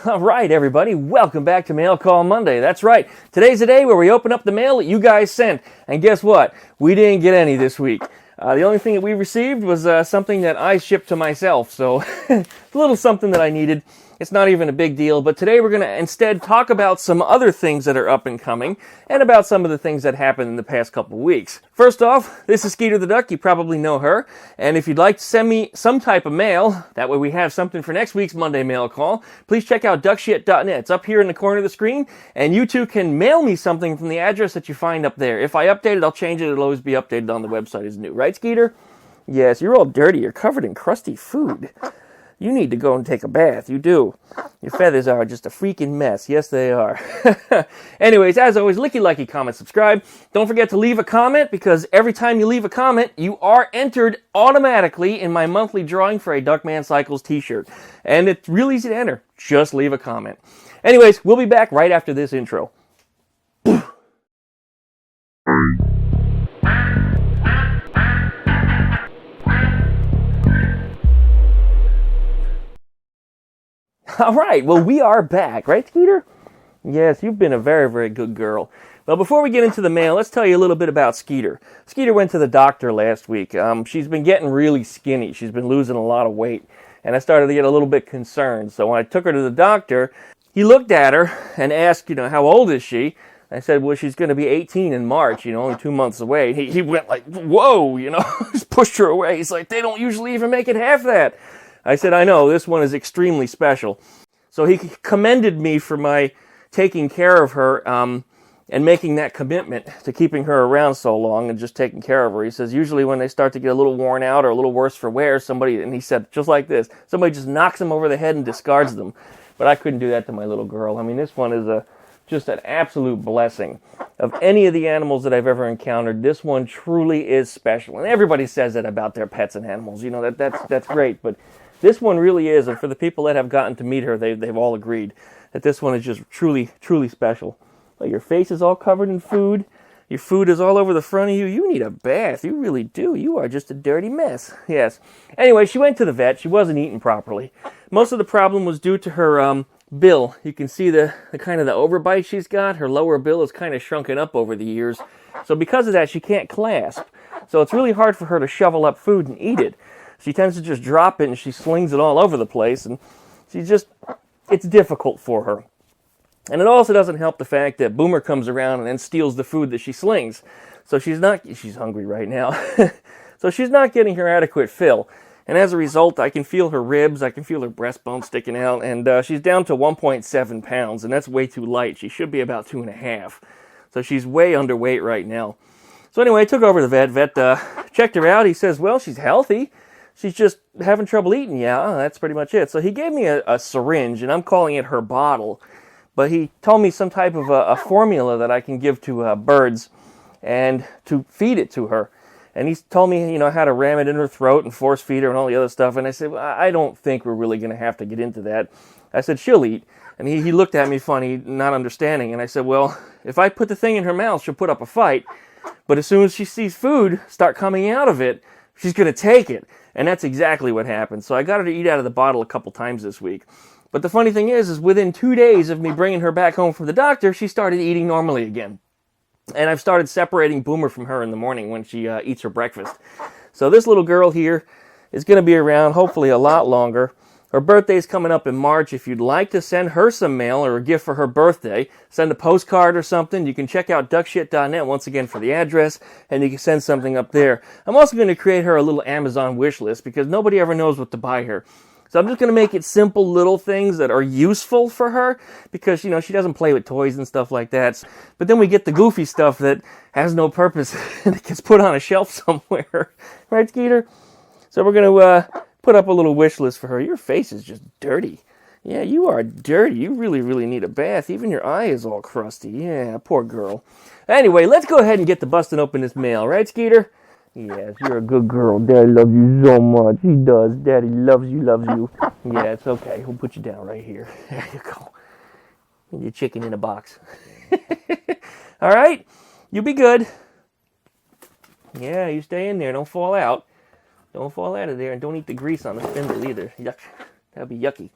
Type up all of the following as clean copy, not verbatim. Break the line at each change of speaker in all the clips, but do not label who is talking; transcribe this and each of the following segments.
All right, everybody, welcome back to Mail Call Monday. That's right. Today's the day where we open up the mail that you guys sent. And guess what? We didn't get any this week. The only thing that we received was something that I shipped to myself. So a little something that I needed. It's not even a big deal, but today we're going to instead talk about some other things that are up and coming, and about some of the things that happened in the past couple of weeks. First off, this is Skeeter the Duck. You probably know her, and if you'd like to send me some type of mail, that way we have something for next week's Monday Mail Call, please check out duckshit.net. It's up here in the corner of the screen, and you too can mail me something from the address that you find up there. If I update it, I'll change it. It'll always be updated on the website as new. Right, Skeeter? Yes, you're all dirty. You're covered in crusty food. You need to go and take a bath. You do. Your feathers are just a freaking mess. Yes, they are. Anyways, as always, licky, likey, comment, subscribe. Don't forget to leave a comment, because every time you leave a comment, you are entered automatically in my monthly drawing for a DuckmanCycles t-shirt. And it's real easy to enter. Just leave a comment. Anyways, we'll be back right after this intro. All right, well, we are back, right, Skeeter? Yes, you've been a very, very good girl. Well, before we get into the mail, let's tell you a little bit about Skeeter. Skeeter went to the doctor last week. She's been getting really skinny. She's been losing a lot of weight, and I started to get a little bit concerned. So when I took her to the doctor, he looked at her and asked, how old is she? I said, well, she's going to be 18 in March, only 2 months away. He went like, whoa, just pushed her away. He's like, they don't usually even make it half that. I said, I know, this one is extremely special. So he commended me for my taking care of her and making that commitment to keeping her around so long and just taking care of her. He says, usually when they start to get a little worn out or a little worse for wear, and he said, just like this, somebody just knocks them over the head and discards them. But I couldn't do that to my little girl. I mean, this one is just an absolute blessing. Of any of the animals that I've ever encountered, this one truly is special. And everybody says that about their pets and animals. That's great, but this one really is, and for the people that have gotten to meet her, they've all agreed that this one is just truly, truly special. Well, your face is all covered in food. Your food is all over the front of you. You need a bath. You really do. You are just a dirty mess. Yes. Anyway, she went to the vet. She wasn't eating properly. Most of the problem was due to her bill. You can see the kind of the overbite she's got. Her lower bill is kind of shrunken up over the years. So because of that, she can't clasp. So it's really hard for her to shovel up food and eat it. She tends to just drop it, and she slings it all over the place, and it's difficult for her. And it also doesn't help the fact that Boomer comes around and then steals the food that she slings. So she's hungry right now. So she's not getting her adequate fill. And as a result, I can feel her ribs, I can feel her breastbone sticking out, and she's down to 1.7 pounds, and that's way too light. She should be about 2.5. So she's way underweight right now. So anyway, I took her over to the vet. Vet checked her out. He says, well, she's healthy. She's just having trouble eating. Yeah, that's pretty much it. So he gave me a syringe, and I'm calling it her bottle. But he told me some type of a formula that I can give to birds and to feed it to her. And he told me, how to ram it in her throat and force feed her and all the other stuff. And I said, well, I don't think we're really going to have to get into that. I said, she'll eat. And he looked at me funny, not understanding. And I said, well, if I put the thing in her mouth, she'll put up a fight. But as soon as she sees food start coming out of it, she's going to take it. And that's exactly what happened. So I got her to eat out of the bottle a couple times this week. But the funny thing is within 2 days of me bringing her back home from the doctor, she started eating normally again. And I've started separating Boomer from her in the morning when she eats her breakfast. So this little girl here is going to be around hopefully a lot longer. Her birthday's coming up in March. If you'd like to send her some mail or a gift for her birthday, send a postcard or something, you can check out duckshit.net once again for the address, and you can send something up there. I'm also going to create her a little Amazon wish list, because nobody ever knows what to buy her. So I'm just going to make it simple little things that are useful for her, because, she doesn't play with toys and stuff like that. But then we get the goofy stuff that has no purpose and it gets put on a shelf somewhere. Right, Skeeter? So we're going to put up a little wish list for her. Your face is just dirty. Yeah, you are dirty. You really, really need a bath. Even your eye is all crusty. Yeah, poor girl. Anyway, let's go ahead and get to busting open this mail. Right, Skeeter? Yes, you're a good girl. Daddy loves you so much. He does. Daddy loves you, loves you. Yeah, it's okay. We'll put you down right here. There you go. Your chicken in a box. All right? You'll be good. Yeah, you stay in there. Don't fall out. Don't fall out of there, and don't eat the grease on the spindle either. Yuck. That'd be yucky.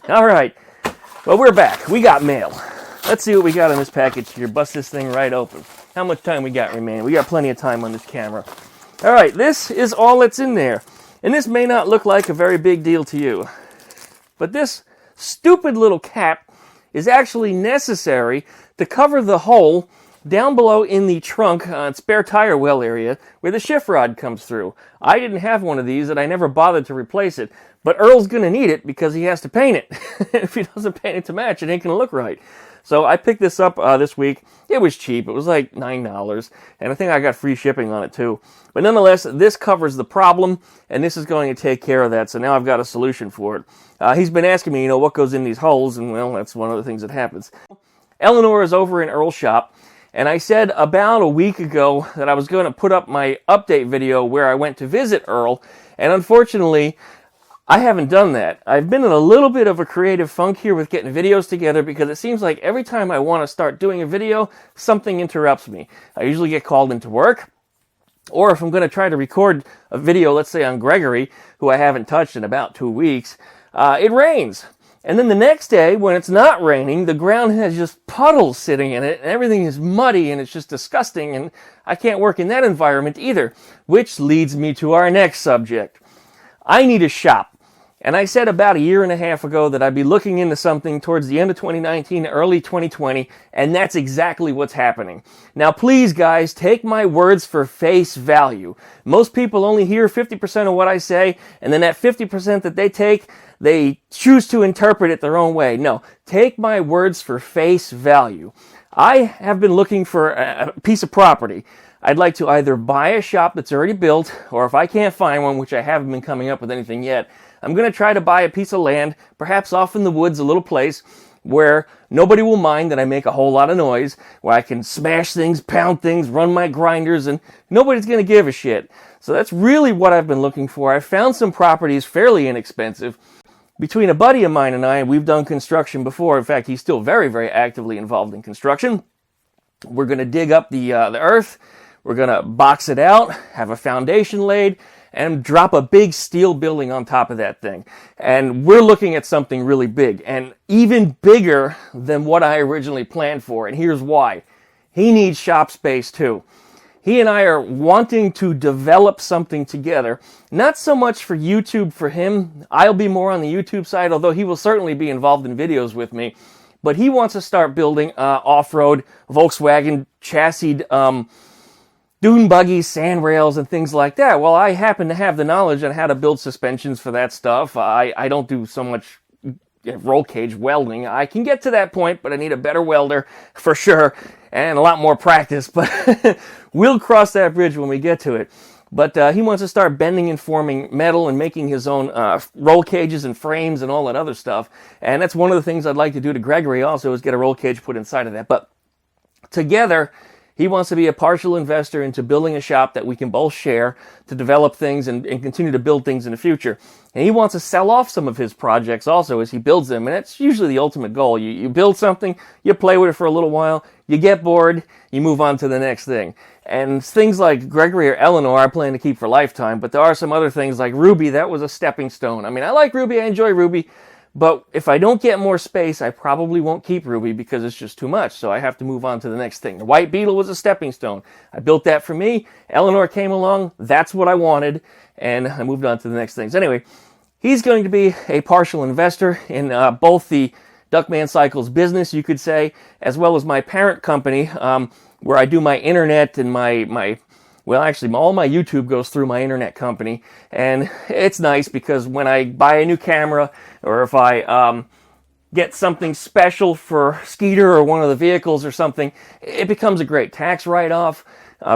All right. Well, we're back. We got mail. Let's see what we got in this package here. Bust this thing right open. How much time we got remaining? We got plenty of time on this camera. All right, this is all that's in there. And this may not look like a very big deal to you, but this stupid little cap is actually necessary to cover the hole down below in the trunk, spare tire well area, where the shift rod comes through. I didn't have one of these, and I never bothered to replace it, but Earl's going to need it because he has to paint it. If he doesn't paint it to match, it ain't going to look right. So I picked this up this week. It was cheap. It was like $9, and I think I got free shipping on it too. But nonetheless, this covers the problem, and this is going to take care of that, so now I've got a solution for it. He's been asking me, what goes in these holes, and well, that's one of the things that happens. Eleanor is over in Earl's shop, and I said about a week ago that I was going to put up my update video where I went to visit Earl, and unfortunately, I haven't done that. I've been in a little bit of a creative funk here with getting videos together because it seems like every time I want to start doing a video, something interrupts me. I usually get called into work, or if I'm going to try to record a video, let's say on Gregory, who I haven't touched in about 2 weeks, it rains. And then the next day, when it's not raining, the ground has just puddles sitting in it, and everything is muddy, and it's just disgusting, and I can't work in that environment either. Which leads me to our next subject. I need a shop. And I said about a year and a half ago that I'd be looking into something towards the end of 2019, early 2020, and that's exactly what's happening. Now, please, guys, take my words for face value. Most people only hear 50% of what I say, and then that 50% that they take, they choose to interpret it their own way. No, take my words for face value. I have been looking for a piece of property. I'd like to either buy a shop that's already built, or if I can't find one, which I haven't been coming up with anything yet, I'm going to try to buy a piece of land, perhaps off in the woods, a little place where nobody will mind that I make a whole lot of noise, where I can smash things, pound things, run my grinders, and nobody's going to give a shit. So that's really what I've been looking for. I found some properties fairly inexpensive. Between a buddy of mine and I, we've done construction before. In fact, he's still very, very actively involved in construction. We're going to dig up the earth. We're going to box it out, have a foundation laid, and drop a big steel building on top of that thing. And we're looking at something really big, and even bigger than what I originally planned for. And here's why. He needs shop space too. He and I are wanting to develop something together, not so much for YouTube for him. I'll be more on the YouTube side, although he will certainly be involved in videos with me. But he wants to start building off-road Volkswagen chassis dune buggies, sand rails, and things like that. Well, I happen to have the knowledge on how to build suspensions for that stuff. I don't do so much roll cage welding. I can get to that point, but I need a better welder for sure, and a lot more practice. But we'll cross that bridge when we get to it. But he wants to start bending and forming metal and making his own roll cages and frames and all that other stuff. And that's one of the things I'd like to do to Gregory also, is get a roll cage put inside of that. But together, he wants to be a partial investor into building a shop that we can both share to develop things and continue to build things in the future. And he wants to sell off some of his projects also as he builds them. And that's usually the ultimate goal. You build something, you play with it for a little while, you get bored, you move on to the next thing. And things like Gregory or Eleanor I plan to keep for lifetime, but there are some other things like Ruby. That was a stepping stone. I mean, I like Ruby, I enjoy Ruby, but if I don't get more space, I probably won't keep Ruby because it's just too much, so I have to move on to the next thing. The White Beetle was a stepping stone. I built that for me. Eleanor came along. That's what I wanted, and I moved on to the next things. Anyway, he's going to be a partial investor in both the DuckmanCycles business, you could say, as well as my parent company, where I do my internet and well, actually, all my YouTube goes through my internet company, and it's nice because when I buy a new camera, or if I get something special for Skeeter or one of the vehicles or something, it becomes a great tax write-off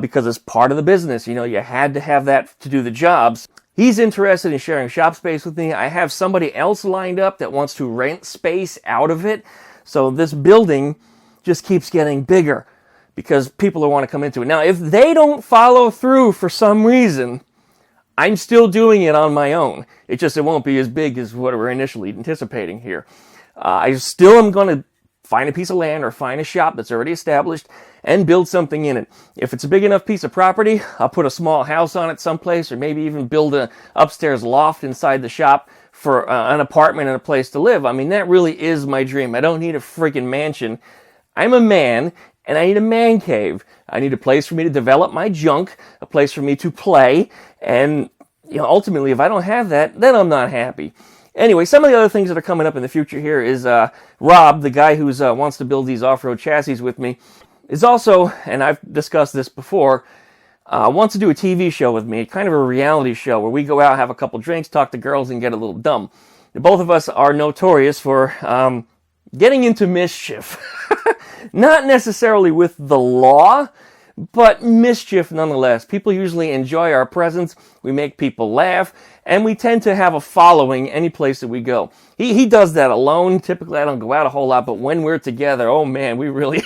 because it's part of the business. You had to have that to do the jobs. He's interested in sharing shop space with me. I have somebody else lined up that wants to rent space out of it, so this building just keeps getting bigger, because people will want to come into it. Now, if they don't follow through for some reason, I'm still doing it on my own. It won't be as big as what we're initially anticipating here. I still am going to find a piece of land or find a shop that's already established and build something in it. If it's a big enough piece of property, I'll put a small house on it someplace, or maybe even build an upstairs loft inside the shop for an apartment and a place to live. I mean, that really is my dream. I don't need a freaking mansion. I'm a man, and I need a man cave. I need a place for me to develop my junk, a place for me to play, and ultimately, if I don't have that, then I'm not happy. Anyway, some of the other things that are coming up in the future here is Rob, the guy who wants to build these off-road chassis with me, is also, and I've discussed this before, wants to do a TV show with me, kind of a reality show where we go out, have a couple drinks, talk to girls, and get a little dumb. Both of us are notorious for getting into mischief. Not necessarily with the law, but mischief nonetheless. People usually enjoy our presence, we make people laugh, and we tend to have a following any place that we go. He does that alone. Typically I don't go out a whole lot, but when we're together, oh man, we really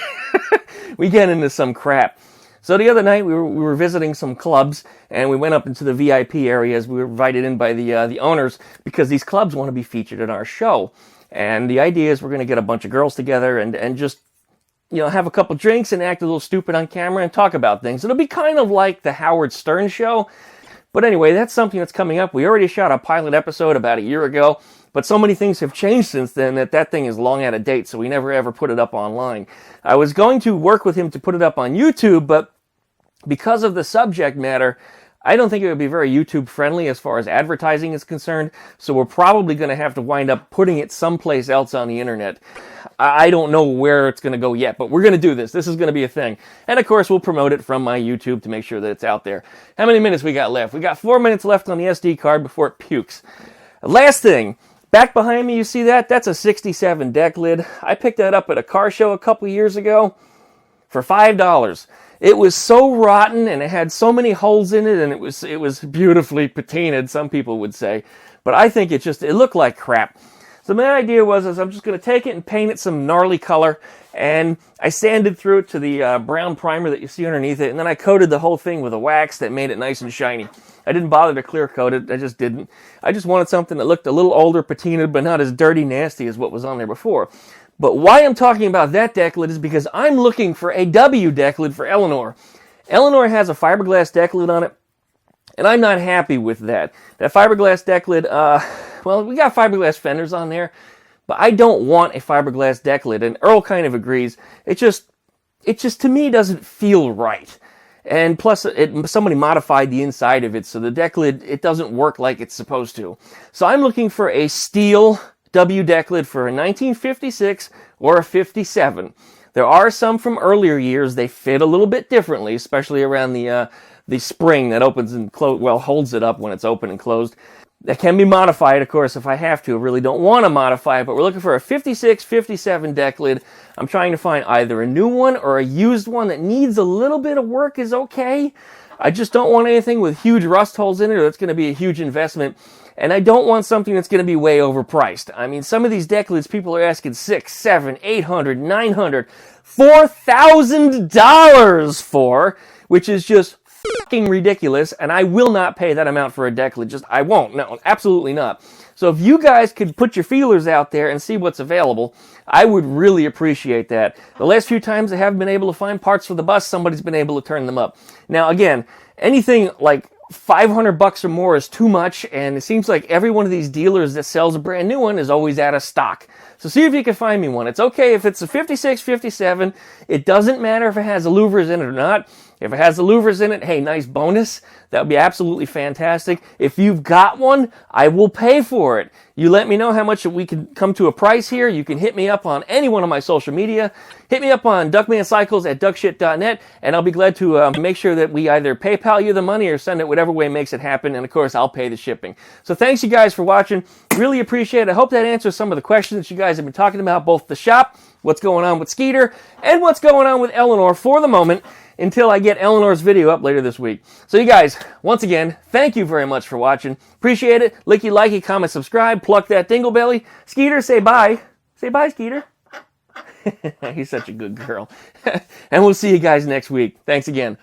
we get into some crap. So the other night we were visiting some clubs, and we went up into the VIP areas. We were invited in by the owners because these clubs want to be featured in our show. And the idea is we're going to get a bunch of girls together and just have a couple drinks and act a little stupid on camera and talk about things. It'll be kind of like the Howard Stern show. But anyway, that's something that's coming up. We already shot a pilot episode about a year ago, but so many things have changed since then that thing is long out of date, so we never ever put it up online. I was going to work with him to put it up on YouTube, but because of the subject matter, I don't think it would be very YouTube friendly as far as advertising is concerned, so we're probably going to have to wind up putting it someplace else on the internet. I don't know where it's going to go yet, but we're going to do this. This is going to be a thing. And of course, we'll promote it from my YouTube to make sure that it's out there. How many minutes we got left? We got 4 minutes left on the SD card before it pukes. Last thing, back behind me, you see that? That's a 67 Decklid. I picked that up at a car show a couple years ago for $5. It was so rotten, and it had so many holes in it, and it was beautifully patinaed, some people would say. But I think it looked like crap. So my idea was I'm just going to take it and paint it some gnarly color, and I sanded through it to the brown primer that you see underneath it, and then I coated the whole thing with a wax that made it nice and shiny. I didn't bother to clear coat it, I just didn't. I just wanted something that looked a little older, patinaed, but not as dirty nasty as what was on there before. But why I'm talking about that Decklid is because I'm looking for a W Decklid for Eleanor. Eleanor has a fiberglass Decklid on it, and I'm not happy with that. That fiberglass Decklid, well, we got fiberglass fenders on there, but I don't want a fiberglass Decklid, and Earl kind of agrees. It just to me doesn't feel right. And plus, somebody modified the inside of it, so the Decklid, it doesn't work like it's supposed to. So I'm looking for a steel W Decklid for a 1956 or a 57. There are some from earlier years. They fit a little bit differently, especially around the spring that opens and holds it up when it's open and closed. That can be modified, of course, if I have to. I really don't want to modify it, but we're looking for a 56, 57 Decklid. I'm trying to find either a new one or a used one that needs a little bit of work is okay. I just don't want anything with huge rust holes in it, or that's going to be a huge investment. And I don't want something that's going to be way overpriced. I mean, some of these Decklids people are asking $600, $700, $800, $900, $4,000 for, which is just fucking ridiculous, and I will not pay that amount for a Decklid. I won't. No, absolutely not. So if you guys could put your feelers out there and see what's available, I would really appreciate that. The last few times I haven't been able to find parts for the bus, somebody's been able to turn them up. Now, again, anything like $500 or more is too much, and it seems like every one of these dealers that sells a brand new one is always out of stock. So see if you can find me one. It's okay if it's a 56, 57. It doesn't matter if it has the louvers in it or not. If it has the louvers in it, hey, nice bonus. That would be absolutely fantastic. If you've got one, I will pay for it. You let me know how much we can come to a price here. You can hit me up on any one of my social media. Hit me up on DuckmanCycles at duckshit.net, and I'll be glad to make sure that we either PayPal you the money or send it whatever way makes it happen, and of course, I'll pay the shipping. So thanks you guys for watching. Really appreciate it. I hope that answers some of the questions that you guys have been talking about, both the shop, what's going on with Skeeter, and what's going on with Eleanor for the moment, until I get Eleanor's video up later this week. So you guys, once again, thank you very much for watching. Appreciate it. Licky, likey, comment, subscribe, pluck that dingle belly. Skeeter, say bye. Say bye, Skeeter. He's such a good girl. And we'll see you guys next week. Thanks again.